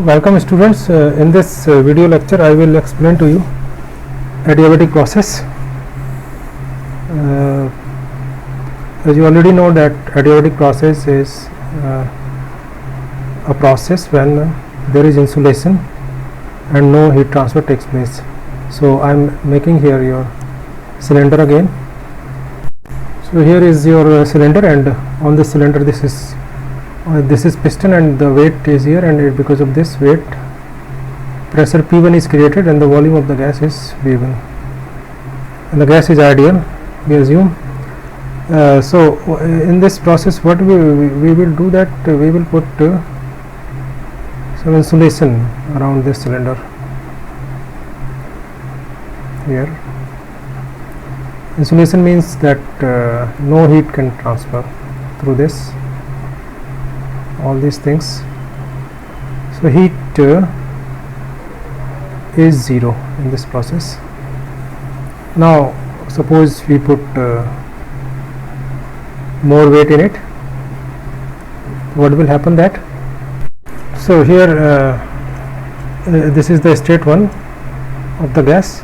Welcome students. In this video lecture I will explain to you adiabatic process. As you already know that adiabatic process is a process when there is insulation and no heat transfer takes place. So I am making here your cylinder again. So here is your cylinder, and on this cylinder this is piston and the weight is here, and because of this weight pressure P1 is created and the volume of the gas is V1, and the gas is ideal, we assume. So in this process what we will do, that we will put some insulation around this cylinder here. Insulation means that no heat can transfer through this, all these things. So heat is zero in this process. Now suppose we put more weight in it, what will happen? That so here this is the state 1 of the gas,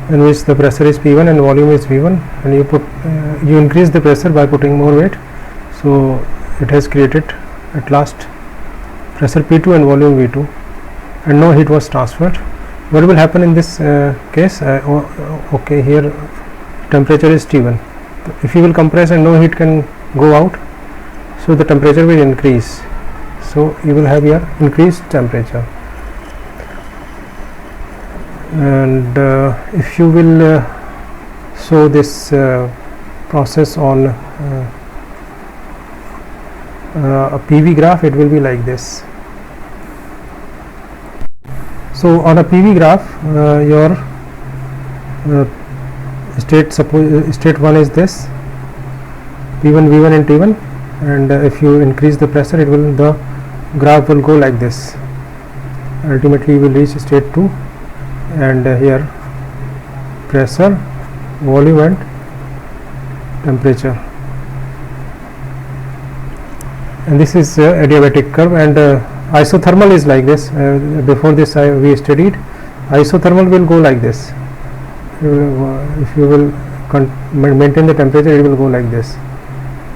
in which the pressure is P1 and volume is V1, and you increase the pressure by putting more weight, so it has created at last pressure P2 and volume V2, and no heat was transferred. What will happen in this case? Okay, here temperature is T1. If you will compress and no heat can go out, so the temperature will increase, so you will have here increased temperature. And if you will show this process on a PV graph, it will be like this. So on a PV graph, your state 1 is this, P1, V1 and T1, and if you increase the pressure, the graph will go like this. Ultimately you will reach state 2, and here pressure, volume and temperature, and this is adiabatic curve. And isothermal is like this. Before this we studied isothermal will go like this. If you will maintain the temperature, it will go like this,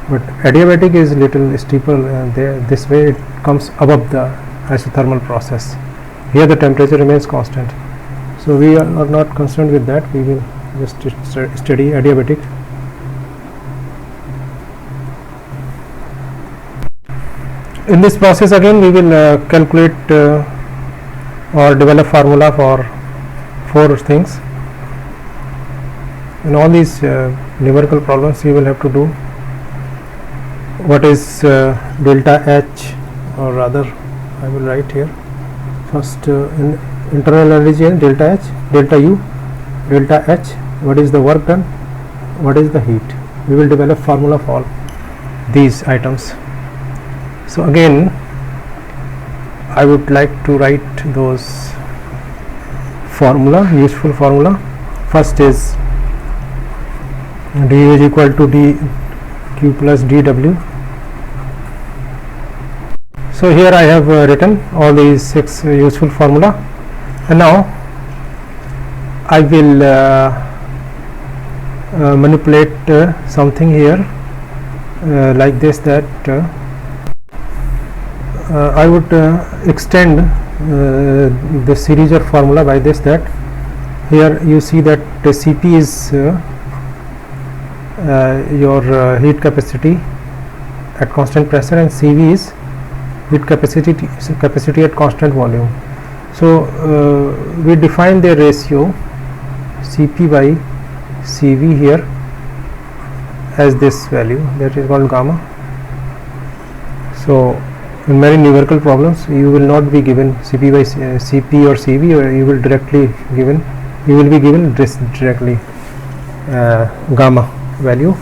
but adiabatic is little steeper there. This way it comes above the isothermal process. Here the temperature remains constant, so we are not concerned with that. We will just study adiabatic. In this process again we will calculate or develop formula for 4 things. In all these numerical problems you will have to do what is delta H, or rather I will write here first in internal energy and delta H, delta U, delta H, what is the work done, what is the heat. We will develop formula for these items. So again I would like to write those formula, useful formula. First is d is equal to dq plus dw. So here I have written all these 6 useful formula, and now I will manipulate something here like this, that I would extend the series or formula by this, that here you see that Cp is your heat capacity at constant pressure, and Cv is heat capacity at constant volume. So we define the ratio Cp by Cv here as this value, that is called gamma. So in many numerical problems you will not be given Cp by Cp or Cv, or you will be given directly gamma value.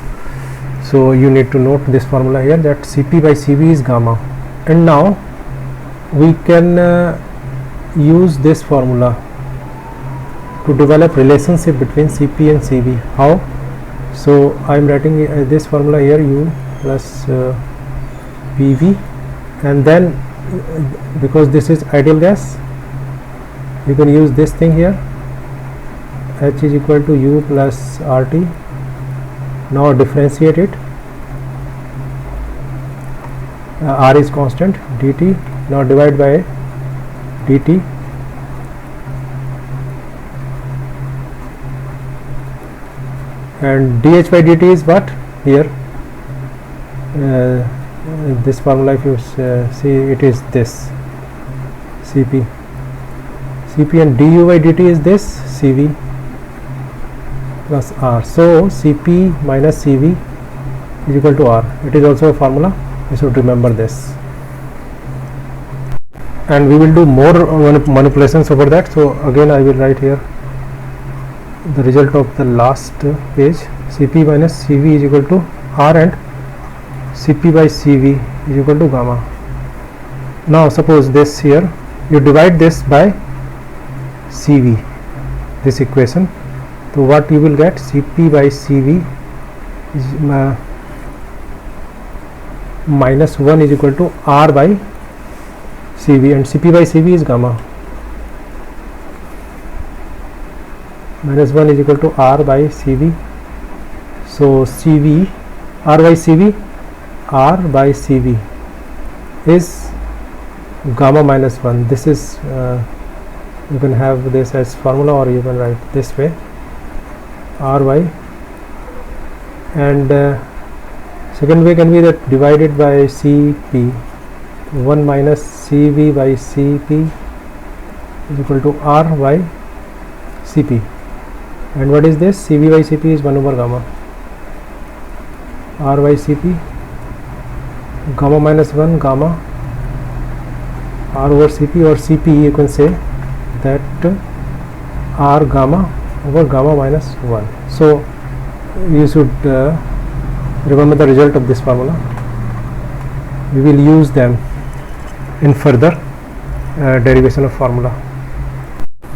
So you need to note this formula here, that Cp by Cv is gamma. And now we can use this formula to develop relationship between Cp and Cv. How? So I am writing this formula here, U plus PV, and then because this is ideal gas, you can use this thing here, H is equal to U plus RT. Now differentiate it, R is constant, dt. Now divide by dt, and dH by dt is what here, this formula, if you see, it is this Cp, and du by dt is this Cv plus R. So Cp minus Cv is equal to R. It is also a formula, you should remember this, and we will do more manipulations over that. So again I will write here the result of the last page. Cp minus Cv is equal to R, and Cp by Cv is equal to gamma. Now suppose this here, you divide this by Cv, this equation. So what you will get, Cp by Cv is minus 1 is equal to R by Cv, and Cp by Cv is gamma. Minus 1 is equal to R by Cv. So Cv, R by Cv is gamma minus 1. This is you can have this as formula, or you can write this way, R by, and second way can be that divided by Cp, 1 minus Cv by Cp is equal to R by Cp. And what is this? Cv by Cp is 1 over gamma, R by Cp, gamma minus 1, gamma, R over Cp, or Cp you can say that R gamma over gamma minus 1. So you should remember the result of this formula. We will use them in further derivation of formula.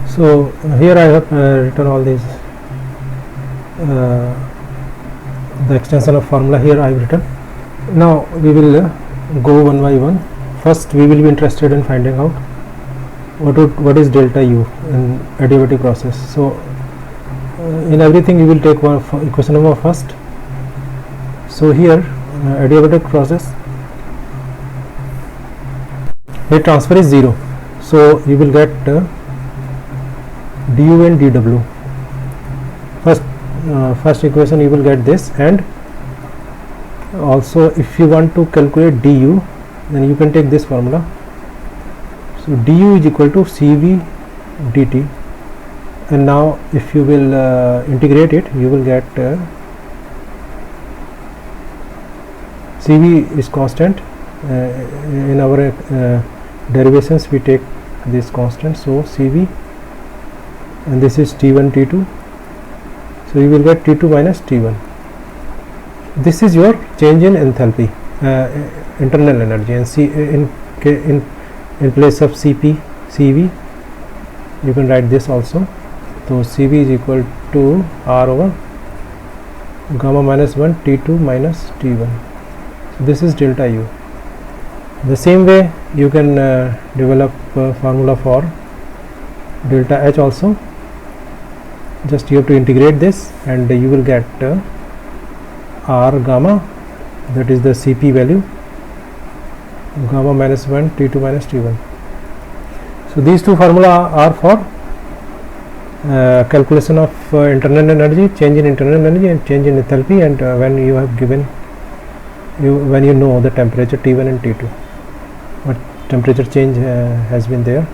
So here I have written all these, the extension of formula here I have written. Now we will go one by one. First we will be interested in finding out what is delta U in adiabatic process. So in everything we will take one equation number first. So here adiabatic process, heat transfer is 0, so you will get du and dw. First equation you will get this, and also if you want to calculate du, then you can take this formula. So du is equal to Cv dt, and now if you will integrate it, you will get Cv is constant. In our derivations we take this constant, so Cv, and this is T1 T2, so you will get T2 minus T1. This is your change in enthalpy, internal energy, and in place of Cp, Cv, you can write this also. So Cv is equal to R over gamma minus 1 T2 minus T1. So this is delta U. The same way you can develop formula for delta H also. Just you have to integrate this, and you will get R gamma, that is the Cp value, gamma minus 1 T2 minus T1. So these two formula are for calculation of internal energy, change in internal energy and change in enthalpy, and when you have given when you know the temperature T1 and T2, what temperature change has been there.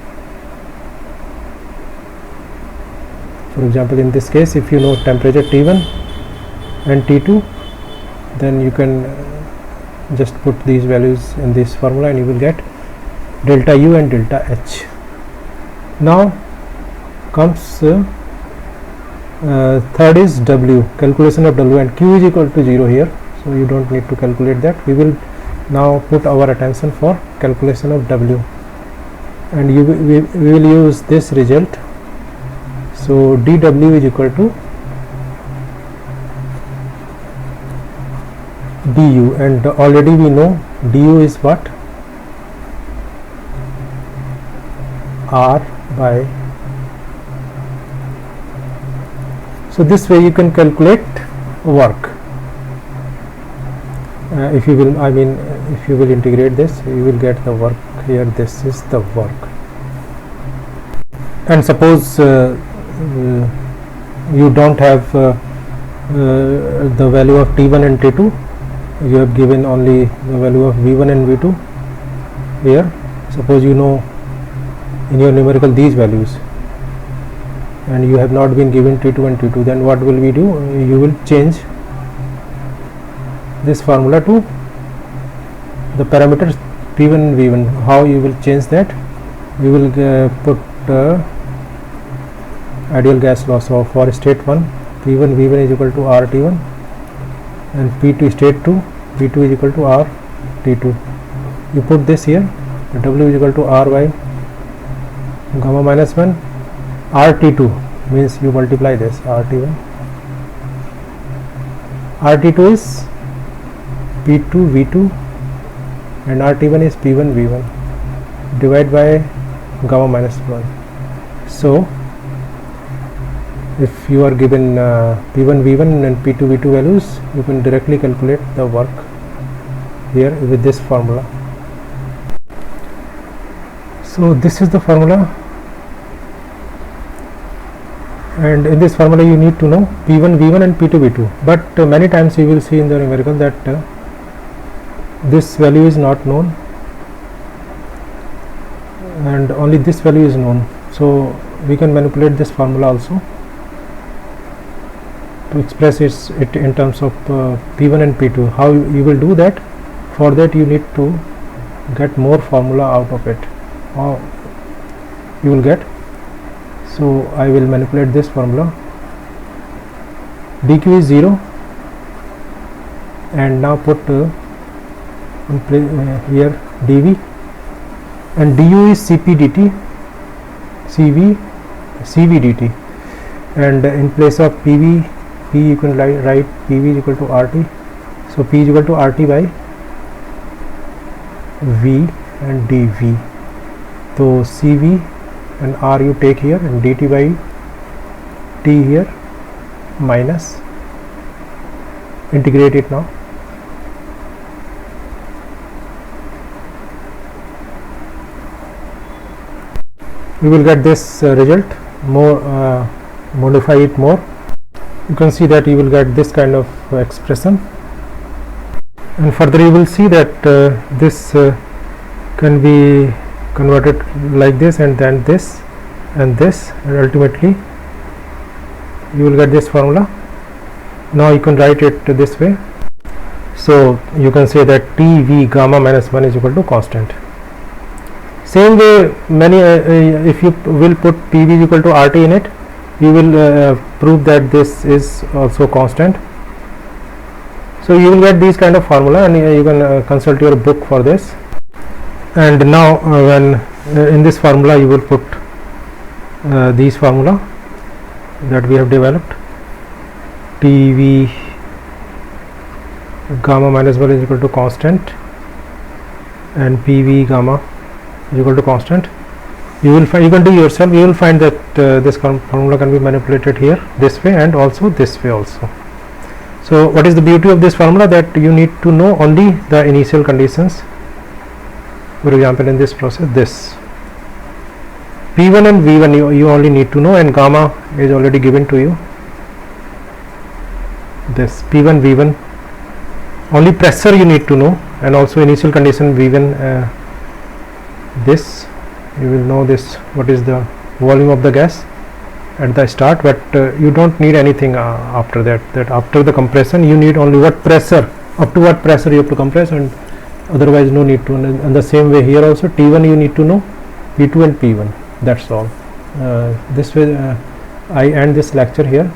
For example, in this case, if you know temperature T1 and T2, then you can just put these values in this formula, and you will get delta U and delta H. Now comes third is W, calculation of W, and Q is equal to 0 here, so you don't need to calculate that. We will now put our attention for calculation of W, and we will use this result. So dW is equal to du, and already we know du is what? R by, so this way you can calculate work. If you will, I mean, if you will integrate this, you will get the work here. This is the work. And suppose you don't have the value of T1 and T2, you have given only the value of V1 and V2 here. Suppose you know in your numerical these values and you have not been given T2 and T2, then what will we do? You will change this formula to the parameters P1 and V1. How you will change that? You will put ideal gas loss of, for state 1, P1 V1 is equal to RT1, and P2 state 2, P2 is equal to RT2. You put this here, W is equal to R by gamma minus 1, RT2 means you multiply this, RT1, RT2 is P2 V2 and RT1 is P1 V1, divide by gamma minus 1. So if you are given P1 V1 and P2 V2 values, you can directly calculate the work here with this formula. So this is the formula, and in this formula you need to know P1 V1 and P2 V2, but many times you will see in the numerical that this value is not known and only this value is known. So we can manipulate this formula also to express it in terms of P1 and P2. How you will do that? For that you need to get more formula out of it. How you will get? So I will manipulate this formula. dq is 0, and now put here dv, and du is cp dt, cv dt, and in place of pv, p you can write pv is equal to rt. So p is equal to rt by v and dv. So cv and r you take here, and dt by t here, minus, integrate it now. We will get this result. More modify it more, you can see that you will get this kind of expression, and further you will see that this can be converted like this, and then this and this, and ultimately you will get this formula. Now you can write it this way. So you can say that TV gamma minus 1 is equal to constant. Same way, many if you will put PV is equal to RT in it, you will prove that this is also constant. So you will get these kind of formula, and you can consult your book for this. And now when in this formula you will put these formula that we have developed. TV gamma minus 1 is equal to constant, and PV gamma is equal to constant. You will find, you can do yourself, you will find that this formula can be manipulated here this way and also this way also. So what is the beauty of this formula? That you need to know only the initial conditions. For example, in this process, this P1 and V1 you only need to know, and gamma is already given to you. This P1 V1, only pressure you need to know, and also initial condition V1. This you will know this, what is the volume of the gas at the start, but you don't need anything after that. That after the compression you need only what pressure, up to what pressure you have to compress, and otherwise no need to. And the same way here also, T1 you need to know, P2 and P1, that's all. This way I end this lecture here.